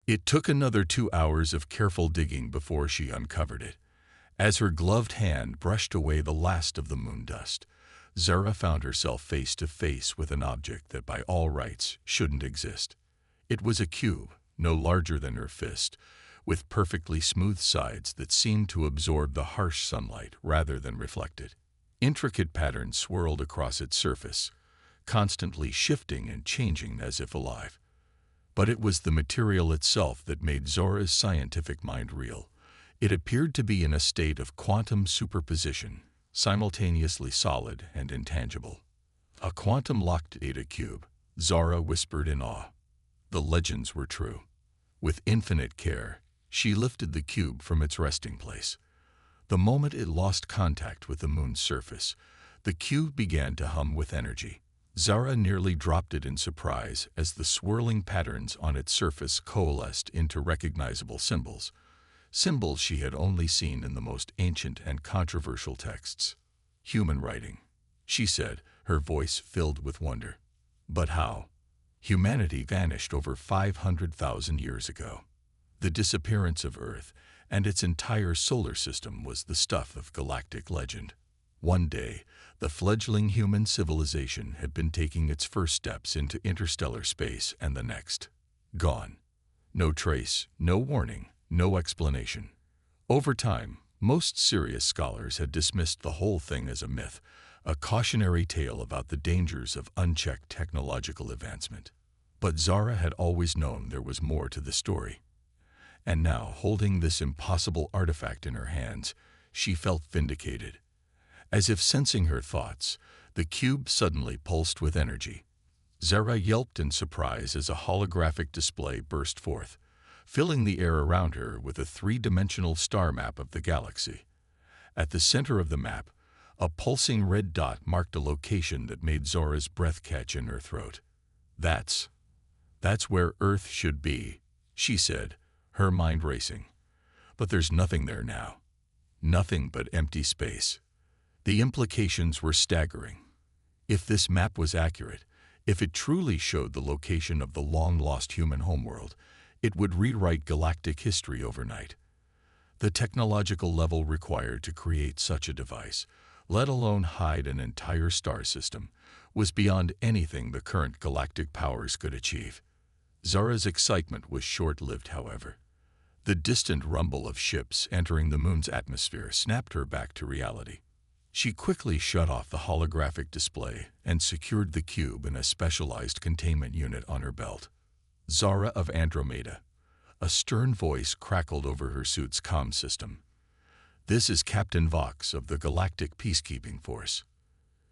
It took another 2 hours of careful digging before she uncovered it. As her gloved hand brushed away the last of the moon dust, Zara found herself face to face with an object that by all rights shouldn't exist. It was a cube, no larger than her fist, with perfectly smooth sides that seemed to absorb the harsh sunlight rather than reflect it. Intricate patterns swirled across its surface, constantly shifting and changing as if alive. But it was the material itself that made Zora's scientific mind reel. It appeared to be in a state of quantum superposition, simultaneously solid and intangible. A quantum-locked data cube, Zora whispered in awe. The legends were true. With infinite care, she lifted the cube from its resting place. The moment it lost contact with the moon's surface, the cube began to hum with energy. Zara nearly dropped it in surprise as the swirling patterns on its surface coalesced into recognizable symbols. Symbols she had only seen in the most ancient and controversial texts. Human writing, she said, her voice filled with wonder. But how? Humanity vanished over 500,000 years ago. The disappearance of Earth and its entire solar system was the stuff of galactic legend. One day, the fledgling human civilization had been taking its first steps into interstellar space, and the next, gone. No trace, no warning, no explanation. Over time, most serious scholars had dismissed the whole thing as a myth, a cautionary tale about the dangers of unchecked technological advancement. But Zara had always known there was more to the story. And now, holding this impossible artifact in her hands, she felt vindicated. As if sensing her thoughts, the cube suddenly pulsed with energy. Zara yelped in surprise as a holographic display burst forth, filling the air around her with a three-dimensional star map of the galaxy. At the center of the map, a pulsing red dot marked a location that made Zora's breath catch in her throat. That's where Earth should be, she said, her mind racing. But there's nothing there now. Nothing but empty space. The implications were staggering. If this map was accurate, if it truly showed the location of the long-lost human homeworld, it would rewrite galactic history overnight. The technological level required to create such a device, let alone hide an entire star system, was beyond anything the current galactic powers could achieve. Zara's excitement was short-lived, however. The distant rumble of ships entering the moon's atmosphere snapped her back to reality. She quickly shut off the holographic display and secured the cube in a specialized containment unit on her belt. Zara of Andromeda. A stern voice crackled over her suit's comm system. This is Captain Vox of the Galactic Peacekeeping Force.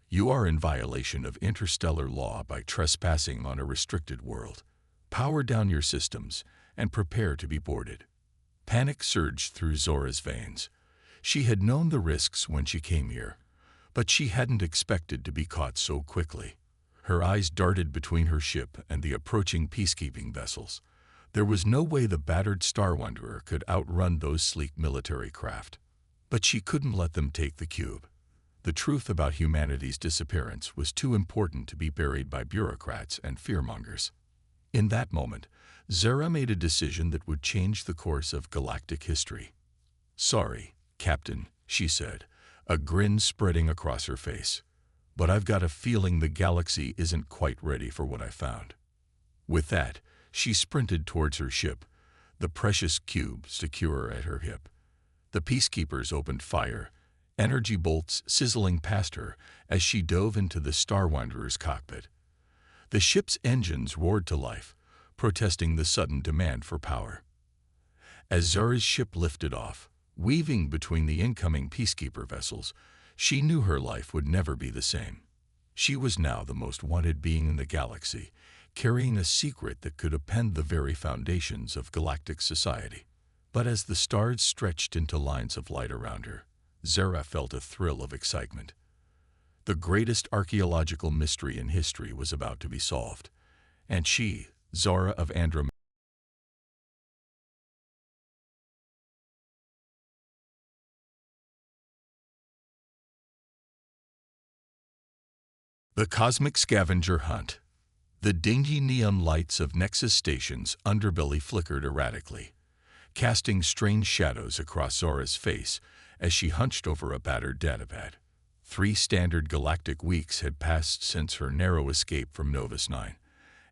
You are in violation of interstellar law by trespassing on a restricted world. Power down your systems and prepare to be boarded. Panic surged through Zora's veins. She had known the risks when she came here, but she hadn't expected to be caught so quickly. Her eyes darted between her ship and the approaching peacekeeping vessels. There was no way the battered Star Wanderer could outrun those sleek military craft. But she couldn't let them take the cube. The truth about humanity's disappearance was too important to be buried by bureaucrats and fearmongers. In that moment, Zara made a decision that would change the course of galactic history. Sorry, Captain, she said, a grin spreading across her face. But I've got a feeling the galaxy isn't quite ready for what I found. With that, she sprinted towards her ship, the precious cube secure at her hip. The peacekeepers opened fire, energy bolts sizzling past her as she dove into the Star Wanderer's cockpit. The ship's engines roared to life, protesting the sudden demand for power. As Zara's ship lifted off, weaving between the incoming peacekeeper vessels, she knew her life would never be the same. She was now the most wanted being in the galaxy, carrying a secret that could upend the very foundations of galactic society. But as the stars stretched into lines of light around her, Zara felt a thrill of excitement. The greatest archaeological mystery in history was about to be solved, and she, Zara of Andromeda, the Cosmic Scavenger Hunt. The dingy neon lights of Nexus Station's underbelly flickered erratically, casting strange shadows across Zora's face as she hunched over a battered datapad. 3 standard galactic weeks had passed since her narrow escape from Novus 9,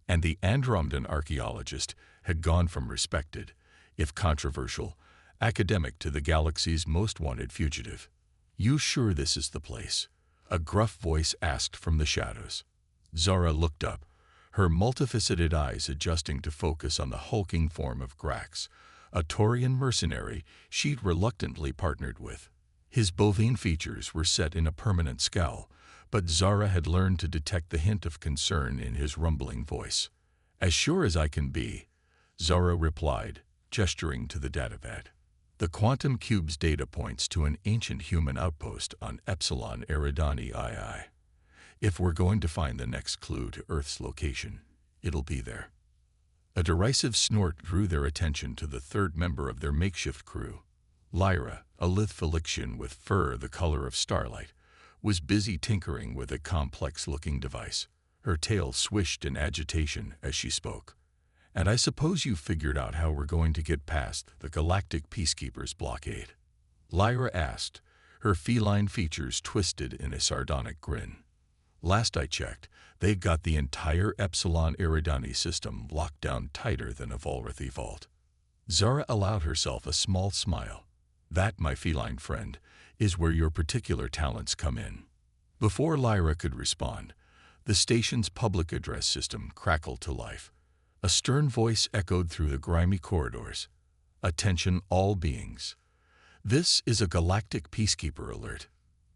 and the Andromedan archaeologist had gone from respected, if controversial, academic to the galaxy's most wanted fugitive. "You sure this is the place?" a gruff voice asked from the shadows. Zora looked up, her multifaceted eyes adjusting to focus on the hulking form of Grax, a Taurian mercenary she'd reluctantly partnered with. His bovine features were set in a permanent scowl, but Zara had learned to detect the hint of concern in his rumbling voice. "As sure as I can be," Zara replied, gesturing to the datapad. The quantum cube's data points to an ancient human outpost on Epsilon Eridani II. If we're going to find the next clue to Earth's location, it'll be there. A derisive snort drew their attention to the third member of their makeshift crew. Lyra, a lithe Phylixian with fur the color of starlight, was busy tinkering with a complex-looking device. Her tail swished in agitation as she spoke. "And I suppose you figured out how we're going to get past the Galactic Peacekeepers' blockade?" Lyra asked, her feline features twisted in a sardonic grin. "Last I checked, they'd got the entire Epsilon Eridani system locked down tighter than a Volrathi vault." Zara allowed herself a small smile. "That, my feline friend, is where your particular talents come in." Before Lyra could respond, the station's public address system crackled to life. A stern voice echoed through the grimy corridors. "Attention all beings. This is a galactic peacekeeper alert.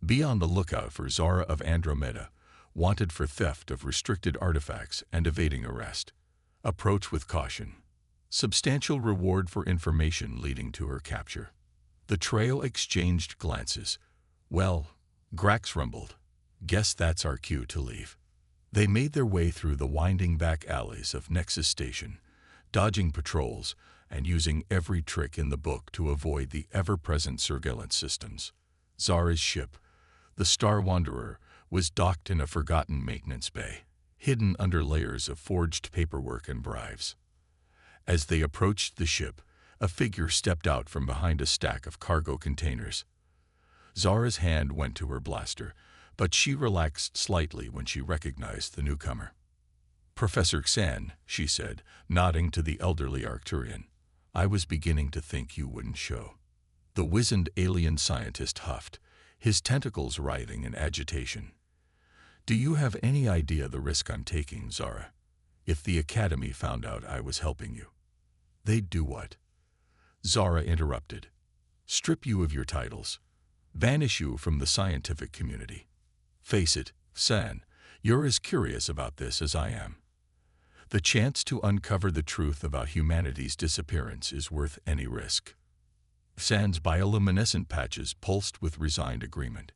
Be on the lookout for Zara of Andromeda, wanted for theft of restricted artifacts and evading arrest. Approach with caution. Substantial reward for information leading to her capture." The trio exchanged glances. "Well," Grax rumbled, "guess that's our cue to leave." They made their way through the winding back alleys of Nexus Station, dodging patrols and using every trick in the book to avoid the ever-present surveillance systems. Zara's ship, the Star Wanderer, was docked in a forgotten maintenance bay, hidden under layers of forged paperwork and bribes. As they approached the ship, a figure stepped out from behind a stack of cargo containers. Zara's hand went to her blaster, but she relaxed slightly when she recognized the newcomer. "Professor Xan," she said, nodding to the elderly Arcturian. "I was beginning to think you wouldn't show." The wizened alien scientist huffed, his tentacles writhing in agitation. "Do you have any idea the risk I'm taking, Zara? If the Academy found out I was helping you." "They'd do what?" Zara interrupted. "Strip you of your titles. Banish you from the scientific community. Face it, San, you're as curious about this as I am. The chance to uncover the truth about humanity's disappearance is worth any risk." San's bioluminescent patches pulsed with resigned agreement.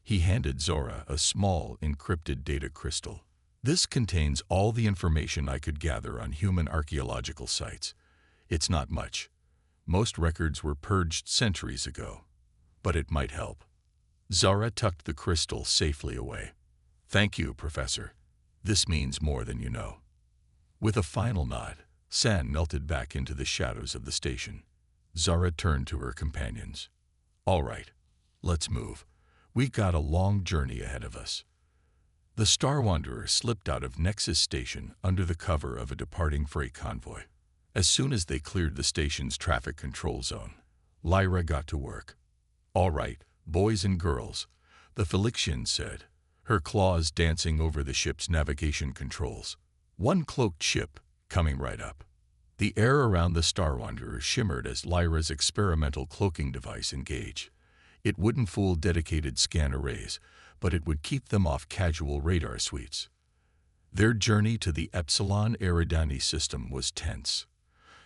He handed Zora a small, encrypted data crystal. "This contains all the information I could gather on human archaeological sites. It's not much. Most records were purged centuries ago, but it might help." Zara tucked the crystal safely away. "Thank you, Professor. This means more than you know." With a final nod, San melted back into the shadows of the station. Zara turned to her companions. "All right, let's move. We got a long journey ahead of us." The Star Wanderer slipped out of Nexus Station under the cover of a departing freight convoy. As soon as they cleared the station's traffic control zone, Lyra got to work. "All right, boys and girls," the Phylixian said, her claws dancing over the ship's navigation controls. "One cloaked ship, coming right up." The air around the Star Wanderer shimmered as Lyra's experimental cloaking device engaged. It wouldn't fool dedicated scan arrays, but it would keep them off casual radar sweeps. Their journey to the Epsilon Eridani system was tense.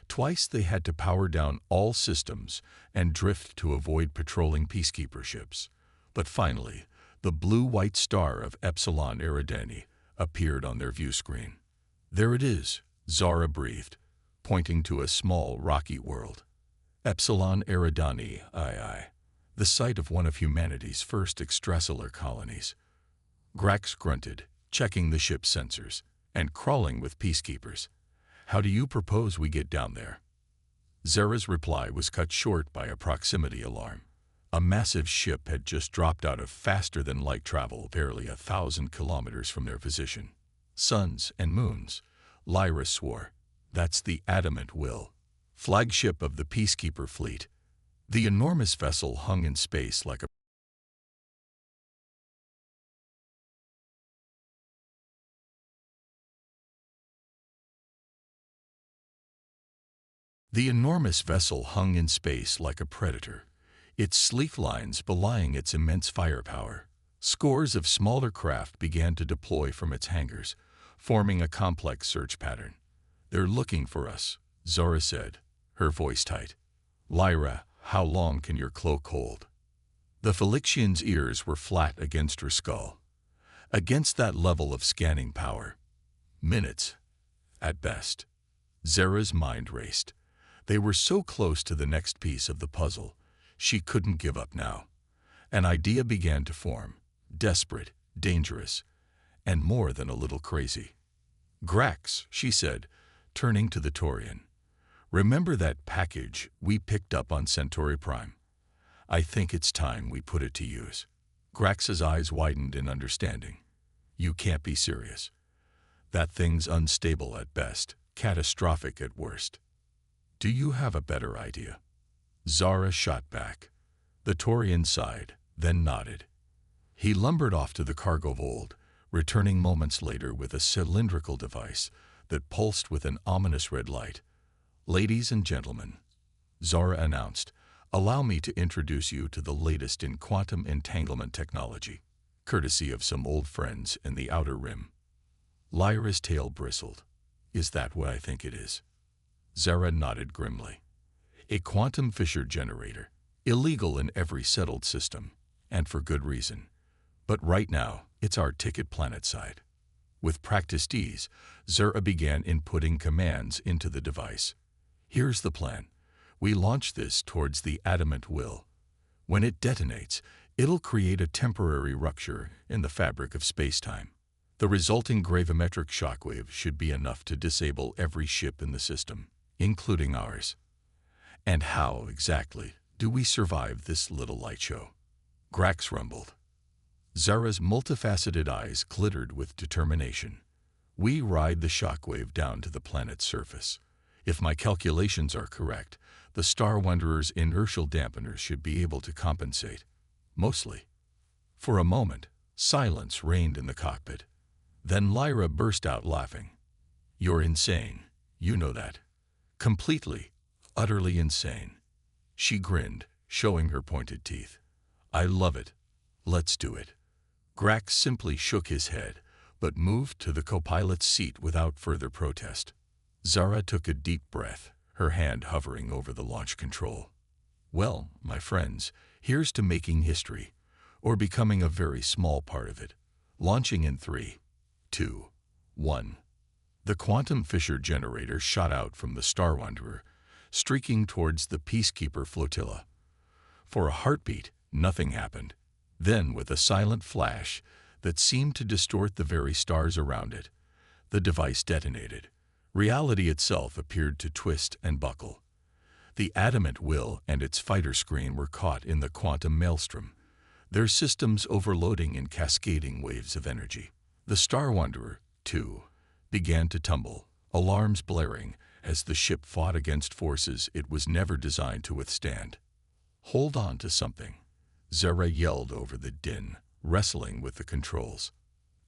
Twice they had to power down all systems and drift to avoid patrolling peacekeeper ships. But finally, the blue-white star of Epsilon Eridani appeared on their view screen. "There it is," Zara breathed, pointing to a small, rocky world. "Epsilon Eridani II, the site of one of humanity's first extrasolar colonies." Grax grunted, checking the ship's sensors. and crawling with peacekeepers. How do you propose we get down there? Zara's reply was cut short by a proximity alarm. A massive ship had just dropped out of faster-than-light travel, barely 1,000 kilometers from their position. Suns and moons, Lyra swore. That's the Adamant Will, flagship of the Peacekeeper fleet. The enormous vessel hung in space like a predator, its sleek lines belying its immense firepower. Scores of smaller craft began to deploy from its hangars, forming a complex search pattern. They're looking for us, Zara said, her voice tight. Lyra, how long can your cloak hold? The Phylixian's ears were flat against her skull. Against that level of scanning power, minutes, at best. Zara's mind raced. They were so close to the next piece of the puzzle, she couldn't give up now. An idea began to form, desperate, dangerous, and more than a little crazy. Grax, she said, turning to the Taurian. Remember that package we picked up on Centauri Prime? I think it's time we put it to use. Grax's eyes widened in understanding. You can't be serious. That thing's unstable at best, catastrophic at worst. Do you have a better idea? Zara shot back. The Taurian sighed, then nodded. He lumbered off to the cargo hold, returning moments later with a cylindrical device that pulsed with an ominous red light. Ladies and gentlemen, Zara announced, allow me to introduce you to the latest in quantum entanglement technology, courtesy of some old friends in the Outer Rim. Lyra's tail bristled. Is that what I think it is? Zara nodded grimly. A quantum fissure generator, illegal in every settled system, and for good reason. But right now, it's our ticket planetside. With practiced ease, Zara began inputting commands into the device. Here's the plan. We launch this towards the Adamant Will. When it detonates, it'll create a temporary rupture in the fabric of space-time. The resulting gravimetric shockwave should be enough to disable every ship in the system, including ours. And how, exactly, do we survive this little light show? Grax rumbled. Zara's multifaceted eyes glittered with determination. We ride the shockwave down to the planet's surface. If my calculations are correct, the Star Wanderer's inertial dampeners should be able to compensate. Mostly. For a moment, silence reigned in the cockpit. Then Lyra burst out laughing. You're insane. You know that. Completely, utterly insane. She grinned, showing her pointed teeth. I love it. Let's do it. Grax simply shook his head, but moved to the co-pilot's seat without further protest. Zara took a deep breath, her hand hovering over the launch control. Well, my friends, here's to making history, or becoming a very small part of it. Launching in 3, 2, 1. The quantum fissure generator shot out from the Star Wanderer, streaking towards the Peacekeeper flotilla. For a heartbeat, nothing happened. Then, with a silent flash that seemed to distort the very stars around it, the device detonated. Reality itself appeared to twist and buckle. The Adamant Will and its fighter screen were caught in the quantum maelstrom, their systems overloading in cascading waves of energy. The Star Wanderer, too, began to tumble, alarms blaring as the ship fought against forces it was never designed to withstand. Hold on to something, Zara yelled over the din, wrestling with the controls.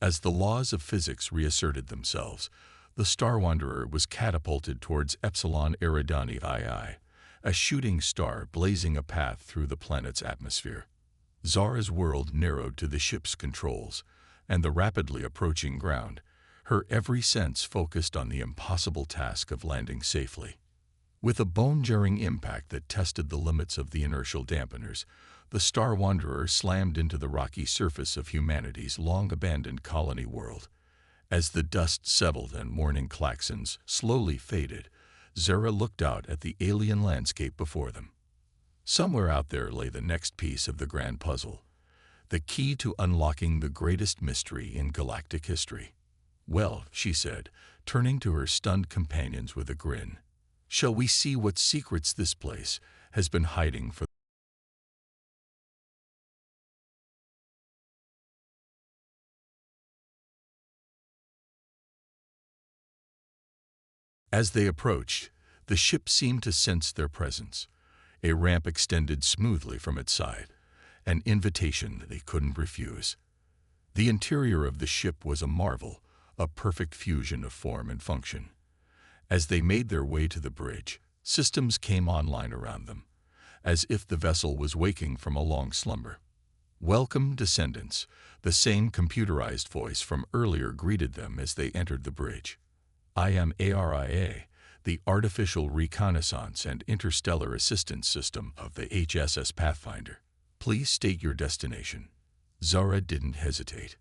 As the laws of physics reasserted themselves, the Star Wanderer was catapulted towards Epsilon Eridani II, a shooting star blazing a path through the planet's atmosphere. Zara's world narrowed to the ship's controls and the rapidly approaching ground, her every sense focused on the impossible task of landing safely. With a bone-jarring impact that tested the limits of the inertial dampeners, the Star Wanderer slammed into the rocky surface of humanity's long-abandoned colony world. As the dust settled and warning klaxons slowly faded, Zara looked out at the alien landscape before them. Somewhere out there lay the next piece of the grand puzzle, the key to unlocking the greatest mystery in galactic history. "Well," she said, turning to her stunned companions with a grin, "shall we see what secrets this place has been hiding for?" As they approached, the ship seemed to sense their presence. A ramp extended smoothly from its side, an invitation they couldn't refuse. The interior of the ship was a marvel, a perfect fusion of form and function. As they made their way to the bridge, systems came online around them, as if the vessel was waking from a long slumber. "Welcome, descendants," the same computerized voice from earlier greeted them as they entered the bridge. "I am ARIA, the Artificial Reconnaissance and Interstellar Assistance System of the HSS Pathfinder. Please state your destination." Zara didn't hesitate.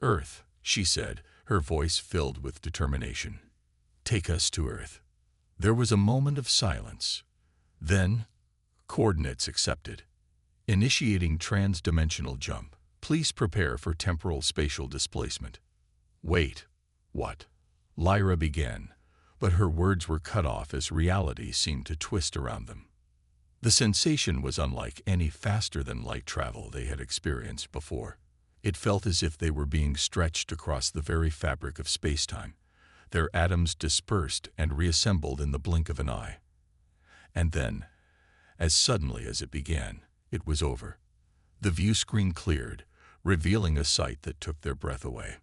"Earth," she said, her voice filled with determination. "Take us to Earth." There was a moment of silence. Then, "Coordinates accepted. Initiating trans-dimensional jump. Please prepare for temporal spatial displacement." "Wait, what?" Lyra began, but her words were cut off as reality seemed to twist around them. The sensation was unlike any faster-than-light travel they had experienced before. It felt as if they were being stretched across the very fabric of space-time, their atoms dispersed and reassembled in the blink of an eye. And then, as suddenly as it began, it was over. The view screen cleared, revealing a sight that took their breath away.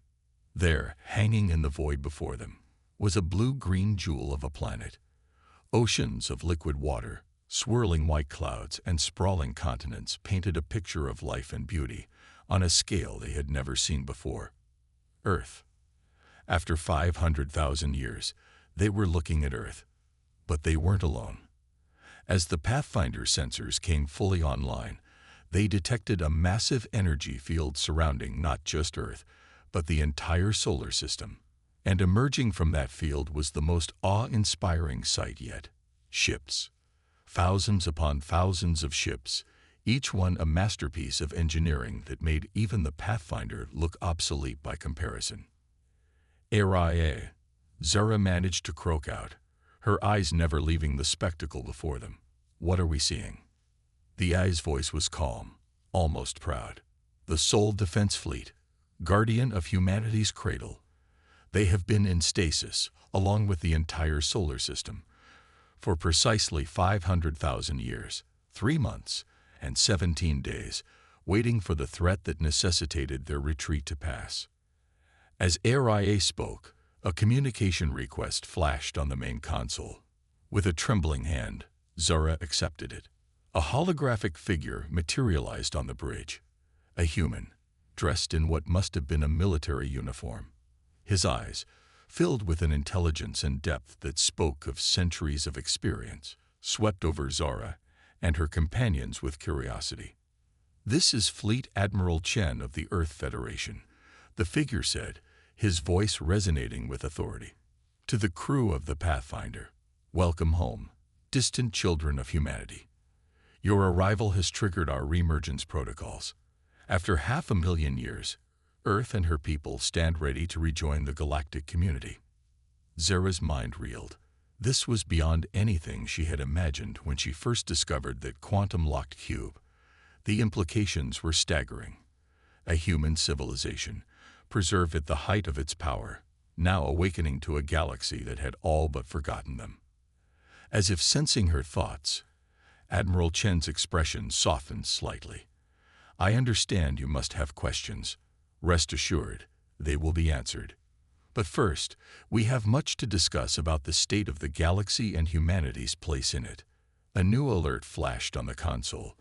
There, hanging in the void before them, was a blue-green jewel of a planet. Oceans of liquid water, swirling white clouds, and sprawling continents painted a picture of life and beauty on a scale they had never seen before. Earth. After 500,000 years, they were looking at Earth. But they weren't alone. As the Pathfinder sensors came fully online, they detected a massive energy field surrounding not just Earth, but the entire solar system. And emerging from that field was the most awe-inspiring sight yet. Ships. Thousands upon thousands of ships, each one a masterpiece of engineering that made even the Pathfinder look obsolete by comparison. "Aria," Zara managed to croak out, her eyes never leaving the spectacle before them. "What are we seeing?" The eye's voice was calm, almost proud. "The Sol Defense Fleet, guardian of humanity's cradle. They have been in stasis, along with the entire solar system, for precisely 500,000 years, 3 months, and 17 days, waiting for the threat that necessitated their retreat to pass." As ARIA spoke, a communication request flashed on the main console. With a trembling hand, Zara accepted it. A holographic figure materialized on the bridge. A human, dressed in what must have been a military uniform. His eyes, filled with an intelligence and depth that spoke of centuries of experience, swept over Zara and her companions with curiosity. "This is Fleet Admiral Chen of the Earth Federation," the figure said, his voice resonating with authority. "To the crew of the Pathfinder, welcome home, distant children of humanity. Your arrival has triggered our reemergence protocols. After 500,000 years, Earth and her people stand ready to rejoin the galactic community." Zara's mind reeled. This was beyond anything she had imagined when she first discovered that quantum-locked cube. The implications were staggering. A human civilization, preserved at the height of its power, now awakening to a galaxy that had all but forgotten them. As if sensing her thoughts, Admiral Chen's expression softened slightly. "I understand you must have questions. Rest assured, they will be answered. But first, we have much to discuss about the state of the galaxy and humanity's place in it." A new alert flashed on the console.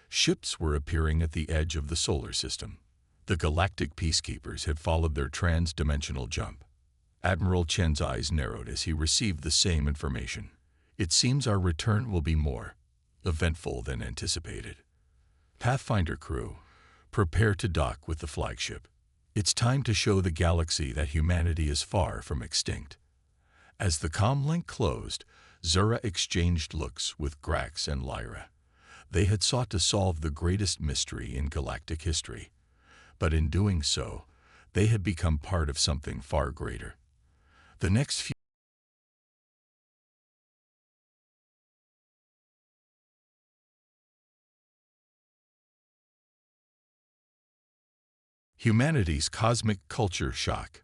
Ships were appearing at the edge of the solar system. The galactic peacekeepers had followed their trans-dimensional jump. Admiral Chen's eyes narrowed as he received the same information. "It seems our return will be more eventful than anticipated. Pathfinder crew, prepare to dock with the flagship. It's time to show the galaxy that humanity is far from extinct." As the comm link closed, Zara exchanged looks with Grax and Lyra. They had sought to solve the greatest mystery in galactic history. But in doing so, They had become part of something far greater. The next few Humanity's cosmic culture shock.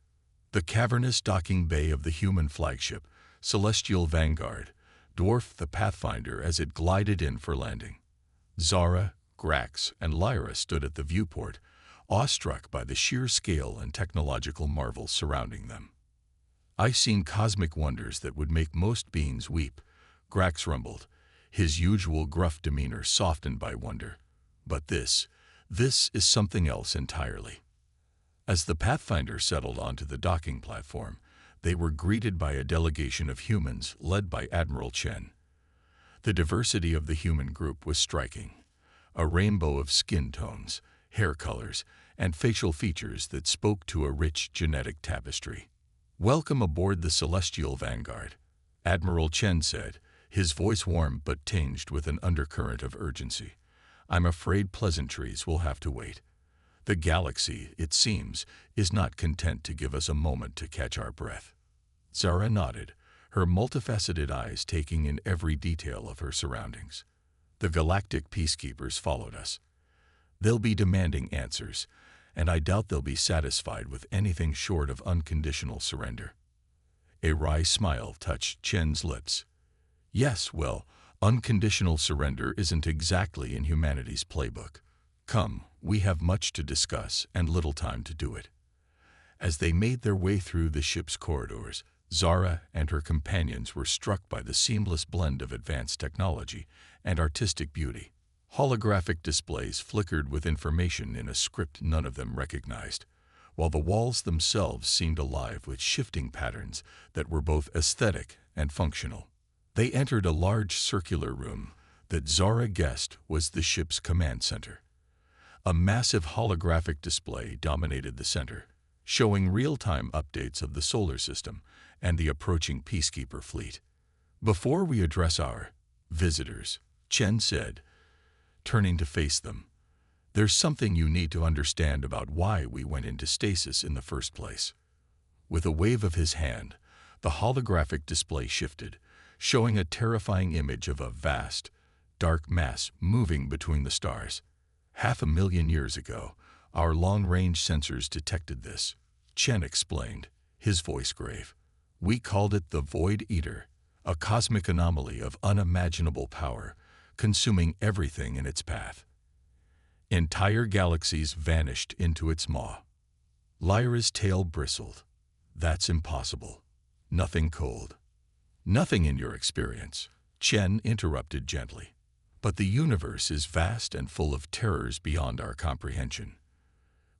The cavernous docking bay of the human flagship, Celestial Vanguard, dwarfed the Pathfinder as it glided in for landing. Zara, Grax, and Lyra stood at the viewport, awestruck by the sheer scale and technological marvels surrounding them. "I've seen cosmic wonders that would make most beings weep," Grax rumbled, his usual gruff demeanor softened by wonder. "But this is something else entirely." As the Pathfinder settled onto the docking platform, they were greeted by a delegation of humans led by Admiral Chen. The diversity of the human group was striking. A rainbow of skin tones, hair colors, and facial features that spoke to a rich genetic tapestry. "Welcome aboard the Celestial Vanguard," Admiral Chen said, his voice warm but tinged with an undercurrent of urgency. "I'm afraid pleasantries will have to wait. The galaxy, it seems, is not content to give us a moment to catch our breath." Zara nodded, her multifaceted eyes taking in every detail of her surroundings. "The galactic peacekeepers followed us. They'll be demanding answers, and I doubt they'll be satisfied with anything short of unconditional surrender." A wry smile touched Chen's lips. "Yes, well, unconditional surrender isn't exactly in humanity's playbook. Come, we have much to discuss and little time to do it." As they made their way through the ship's corridors, Zara and her companions were struck by the seamless blend of advanced technology and artistic beauty. Holographic displays flickered with information in a script none of them recognized, while the walls themselves seemed alive with shifting patterns that were both aesthetic and functional. They entered a large circular room that Zara guessed was the ship's command center. A massive holographic display dominated the center, showing real-time updates of the solar system and the approaching peacekeeper fleet. "Before we address our visitors," Chen said, turning to face them, "there's something you need to understand about why we went into stasis in the first place." With a wave of his hand, the holographic display shifted, showing a terrifying image of a vast, dark mass moving between the stars. 500,000 years ago, our long-range sensors detected this," Chen explained, his voice grave. "We called it the Void Eater, a cosmic anomaly of unimaginable power, consuming everything in its path. Entire galaxies vanished into its maw." Lyra's tail bristled. "That's impossible. Nothing cold." "Nothing in your experience," Chen interrupted gently. "But the universe is vast and full of terrors beyond our comprehension.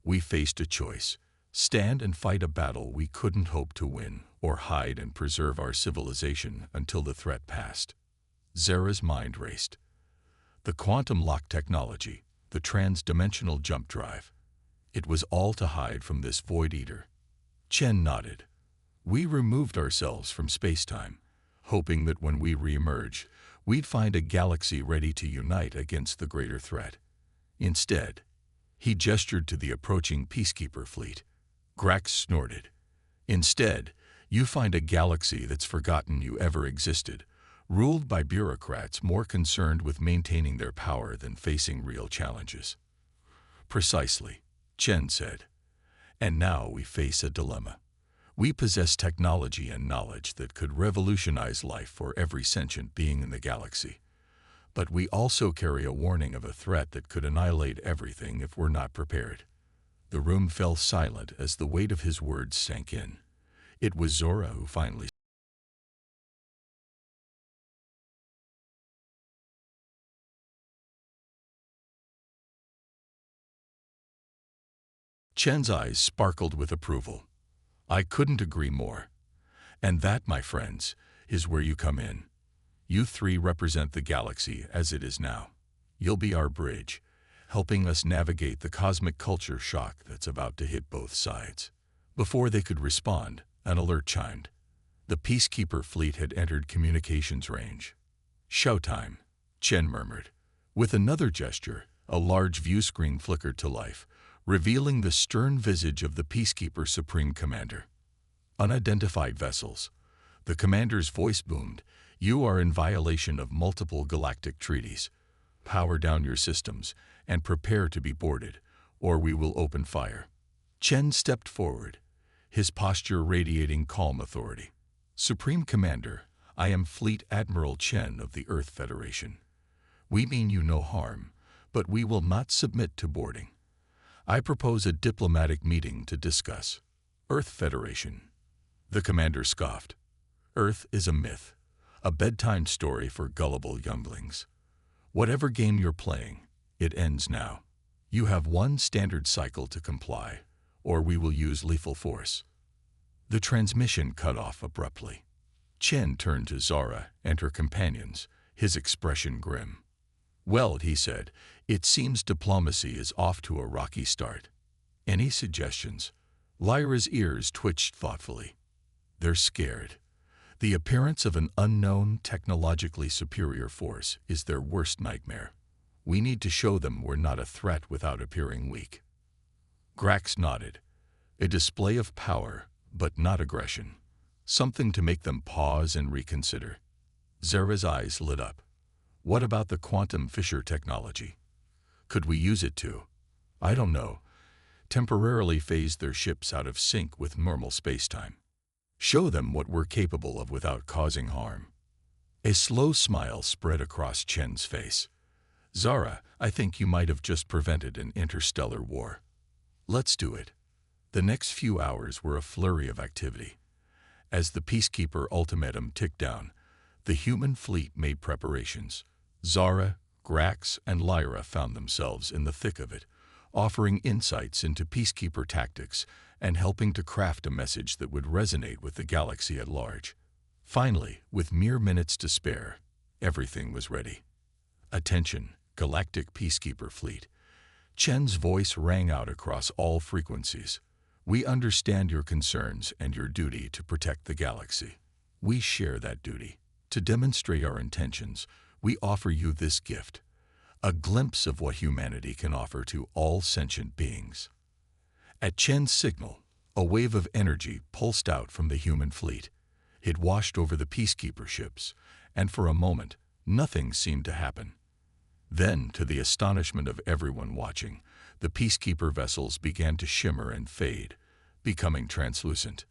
We faced a choice: stand and fight a battle we couldn't hope to win, or hide and preserve our civilization until the threat passed." Zara's mind raced. The quantum lock technology, the trans-dimensional jump drive. It was all to hide from this Void Eater. Chen nodded. "We removed ourselves from space-time, hoping that when we re-emerge, we'd find a galaxy ready to unite against the greater threat. Instead," he gestured to the approaching peacekeeper fleet. Grax snorted. "Instead, you find a galaxy that's forgotten you ever existed, ruled by bureaucrats more concerned with maintaining their power than facing real challenges." "Precisely," Chen said. "And now we face a dilemma. We possess technology and knowledge that could revolutionize life for every sentient being in the galaxy. But we also carry a warning of a threat that could annihilate everything if we're not prepared." The room fell silent as the weight of his words sank in. It was Zora who finally. Chen's eyes sparkled with approval. "I couldn't agree more. And that, my friends, is where you come in. You three represent the galaxy as it is now. You'll be our bridge, helping us navigate the cosmic culture shock that's about to hit both sides." Before they could respond, an alert chimed. The peacekeeper fleet had entered communications range. "Showtime," Chen murmured. With another gesture, a large view screen flickered to life, revealing the stern visage of the Peacekeeper Supreme Commander. Unidentified vessels. The commander's voice boomed. You are in violation of multiple galactic treaties. Power down your systems and prepare to be boarded, or we will open fire. Chen stepped forward, his posture radiating calm authority. Supreme Commander, I am Fleet Admiral Chen of the Earth Federation. We mean you no harm, but we will not submit to boarding. I propose a diplomatic meeting to discuss. Earth Federation. The commander scoffed. Earth is a myth, a bedtime story for gullible younglings. Whatever game you're playing, it ends now. You have one standard cycle to comply, or we will use lethal force. The transmission cut off abruptly. Chen turned to Zara and her companions, his expression grim. Well, he said, it seems diplomacy is off to a rocky start. Any suggestions? Lyra's ears twitched thoughtfully. They're scared. The appearance of an unknown, technologically superior force is their worst nightmare. We need to show them we're not a threat without appearing weak. Grax nodded. A display of power, but not aggression. Something to make them pause and reconsider. Zara's eyes lit up. What about the quantum fissure technology? Could we use it to, I don't know, temporarily phase their ships out of sync with normal spacetime? Show them what we're capable of without causing harm. A slow smile spread across Chen's face. Zara, I think you might have just prevented an interstellar war. Let's do it. The next few hours were a flurry of activity. As the Peacekeeper ultimatum ticked down, the human fleet made preparations. Zara, Grax, and Lyra found themselves in the thick of it, offering insights into Peacekeeper tactics and helping to craft a message that would resonate with the galaxy at large. Finally, with mere minutes to spare, everything was ready. Attention, Galactic Peacekeeper Fleet. Chen's voice rang out across all frequencies. We understand your concerns and your duty to protect the galaxy. We share that duty. To demonstrate our intentions, we offer you this gift, a glimpse of what humanity can offer to all sentient beings. At Chen's signal, a wave of energy pulsed out from the human fleet. It washed over the Peacekeeper ships, and for a moment, nothing seemed to happen. Then, to the astonishment of everyone watching, the Peacekeeper vessels began to shimmer and fade, becoming translucent.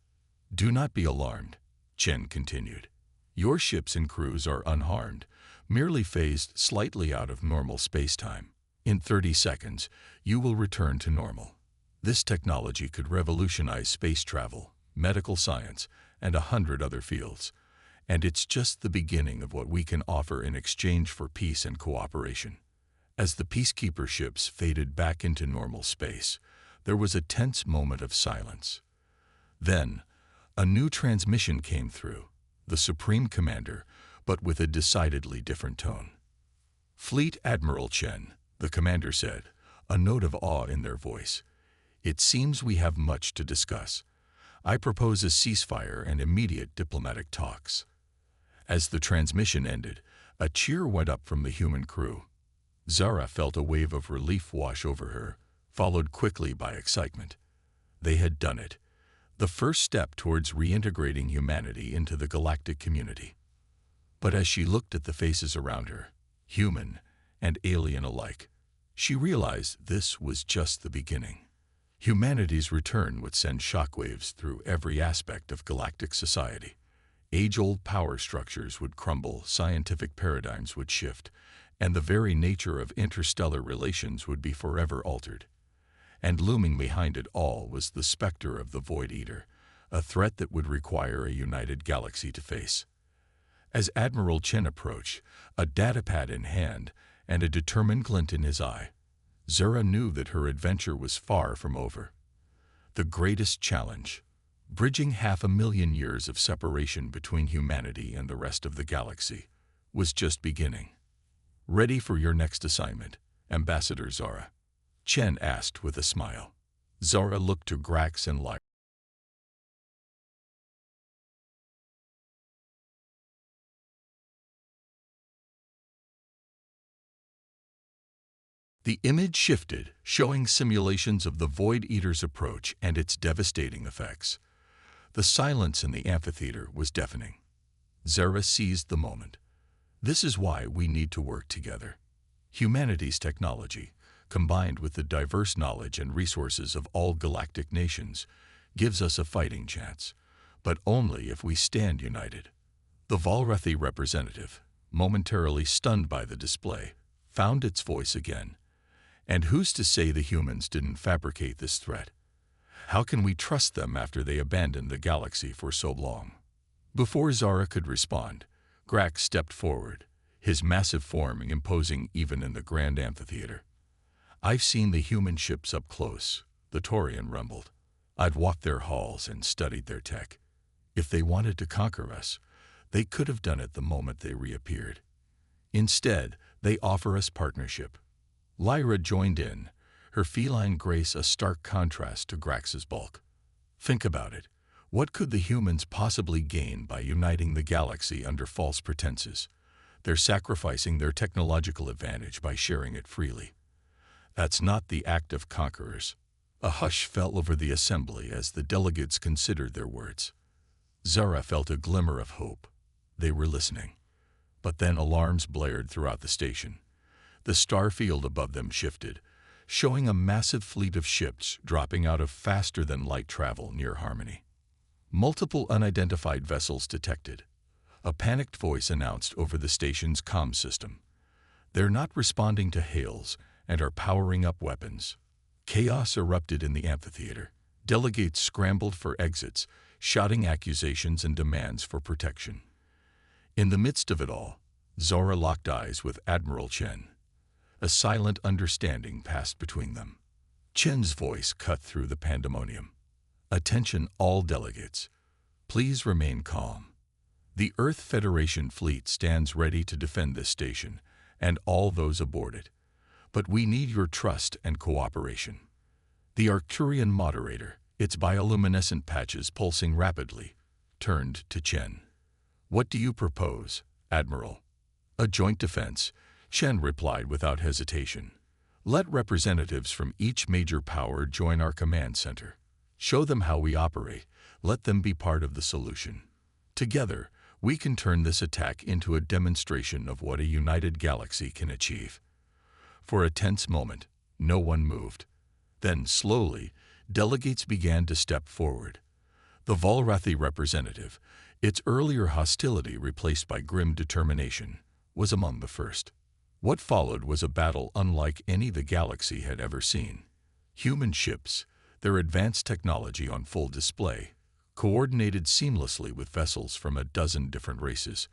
Do not be alarmed, Chen continued. Your ships and crews are unharmed, merely phased slightly out of normal spacetime. In 30 seconds, you will return to normal. This technology could revolutionize space travel, medical science, and 100 other fields. And it's just the beginning of what we can offer in exchange for peace and cooperation. As the Peacekeeper ships faded back into normal space, there was a tense moment of silence. Then, a new transmission came through, the Supreme Commander, but with a decidedly different tone. Fleet Admiral Chen, the commander said, a note of awe in their voice. It seems we have much to discuss. I propose a ceasefire and immediate diplomatic talks. As the transmission ended, a cheer went up from the human crew. Zara felt a wave of relief wash over her, followed quickly by excitement. They had done it. The first step towards reintegrating humanity into the galactic community. But as she looked at the faces around her, human and alien alike, she realized this was just the beginning. Humanity's return would send shockwaves through every aspect of galactic society. Age-old power structures would crumble, scientific paradigms would shift, and the very nature of interstellar relations would be forever altered. And looming behind it all was the specter of the Void Eater, a threat that would require a united galaxy to face. As Admiral Chen approached, a datapad in hand and a determined glint in his eye, Zara knew that her adventure was far from over. The greatest challenge, bridging 500,000 years of separation between humanity and the rest of the galaxy, was just beginning. Ready for your next assignment, Ambassador Zara? Chen asked with a smile. Zara looked to Grax and Lyra. The image shifted, showing simulations of the Void Eater's approach and its devastating effects. The silence in the amphitheater was deafening. Zara seized the moment. This is why we need to work together. Humanity's technology, combined with the diverse knowledge and resources of all galactic nations, gives us a fighting chance, but only if we stand united. The Valrethi representative, momentarily stunned by the display, found its voice again. And who's to say the humans didn't fabricate this threat? How can we trust them after they abandoned the galaxy for so long? Before Zara could respond, Grax stepped forward, his massive form imposing even in the grand amphitheater. I've seen the human ships up close, the Taurian rumbled. I've walked their halls and studied their tech. If they wanted to conquer us, they could have done it the moment they reappeared. Instead, they offer us partnership. Lyra joined in, her feline grace a stark contrast to Grax's bulk. Think about it. What could the humans possibly gain by uniting the galaxy under false pretenses? They're sacrificing their technological advantage by sharing it freely. That's not the act of conquerors. A hush fell over the assembly as the delegates considered their words. Zara felt a glimmer of hope. They were listening. But then alarms blared throughout the station. The star field above them shifted, showing a massive fleet of ships dropping out of faster-than-light travel near Harmony. Multiple unidentified vessels detected. A panicked voice announced over the station's comm system. They're not responding to hails and are powering up weapons. Chaos erupted in the amphitheater. Delegates scrambled for exits, shouting accusations and demands for protection. In the midst of it all, Zora locked eyes with Admiral Chen. A silent understanding passed between them. Chen's voice cut through the pandemonium. Attention all delegates. Please remain calm. The Earth Federation fleet stands ready to defend this station and all those aboard it. But we need your trust and cooperation. The Arcturian moderator, its bioluminescent patches pulsing rapidly, turned to Chen. What do you propose, Admiral? A joint defense, Chen replied without hesitation. Let representatives from each major power join our command center. Show them how we operate. Let them be part of the solution. Together, we can turn this attack into a demonstration of what a united galaxy can achieve. For a tense moment, no one moved. Then, slowly, delegates began to step forward. The Valrethi representative, its earlier hostility replaced by grim determination, was among the first. What followed was a battle unlike any the galaxy had ever seen. Human ships, their advanced technology on full display, coordinated seamlessly with vessels from a dozen different races.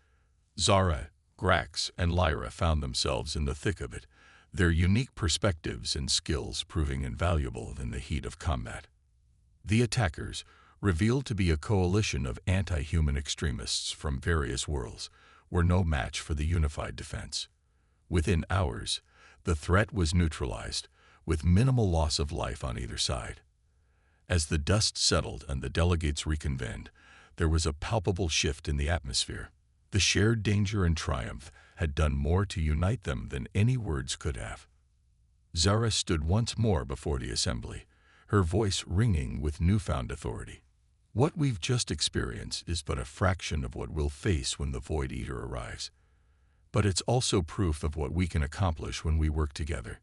Zara, Grax, and Lyra found themselves in the thick of it, their unique perspectives and skills proving invaluable in the heat of combat. The attackers, revealed to be a coalition of anti-human extremists from various worlds, were no match for the unified defense. Within hours, the threat was neutralized, with minimal loss of life on either side. As the dust settled and the delegates reconvened, there was a palpable shift in the atmosphere. The shared danger and triumph had done more to unite them than any words could have. Zara stood once more before the assembly, her voice ringing with newfound authority. What we've just experienced is but a fraction of what we'll face when the Void Eater arrives. But it's also proof of what we can accomplish when we work together.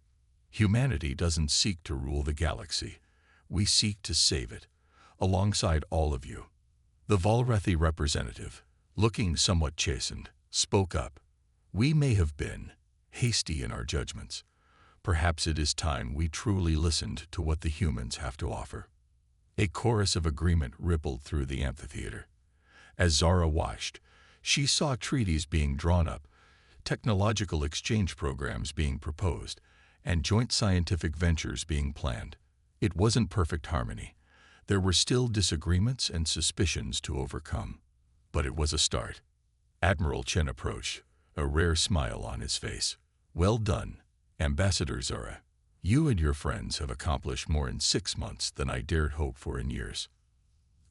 Humanity doesn't seek to rule the galaxy. We seek to save it, alongside all of you. The Valrethi representative, looking somewhat chastened, spoke up. We may have been hasty in our judgments. Perhaps it is time we truly listened to what the humans have to offer. A chorus of agreement rippled through the amphitheater. As Zara watched, she saw treaties being drawn up, technological exchange programs being proposed, and joint scientific ventures being planned. It wasn't perfect harmony. There were still disagreements and suspicions to overcome. But it was a start. Admiral Chen approached, a rare smile on his face. Well done, Ambassador Zara. You and your friends have accomplished more in 6 months than I dared hope for in years.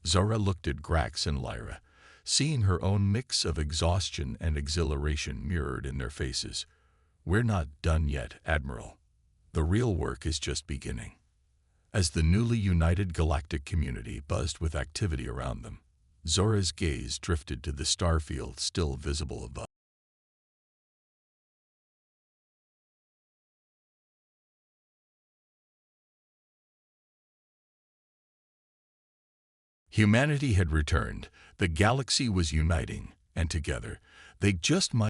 Zara looked at Grax and Lyra, seeing her own mix of exhaustion and exhilaration mirrored in their faces. We're not done yet, Admiral. The real work is just beginning. As the newly united galactic community buzzed with activity around them, Zora's gaze drifted to the starfield still visible above. Humanity had returned, the galaxy was uniting, and together, they just might